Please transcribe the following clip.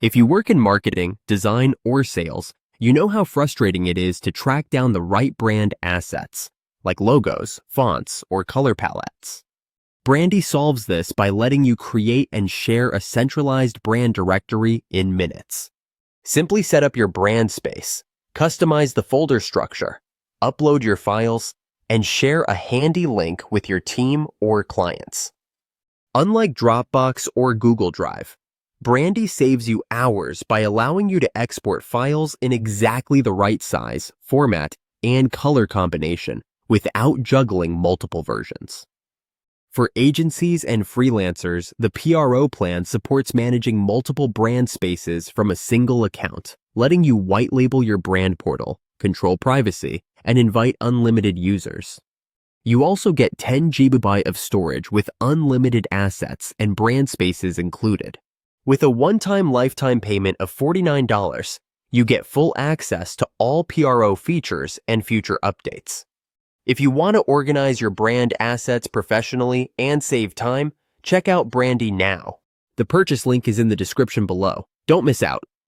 If you work in marketing, design, or sales, you know how frustrating it is to track down the right brand assets, like logos, fonts, or color palettes. Brandy solves this by letting you create and share a centralized brand directory in minutes. Simply set up your brand space, customize the folder structure, upload your files, and share a handy link with your team or clients. Unlike Dropbox or Google Drive, Brandy saves you hours by allowing you to export files in exactly the right size, format, and color combination without juggling multiple versions. For agencies and freelancers, the PRO plan supports managing multiple brand spaces from a single account, letting you white label your brand portal, control privacy, and invite unlimited users. You also get 10 GB of storage with unlimited assets and brand spaces included. With a one-time lifetime payment of $49, you get full access to all PRO features and future updates. If you want to organize your brand assets professionally and save time, check out Brandy now. The purchase link is in the description below. Don't miss out.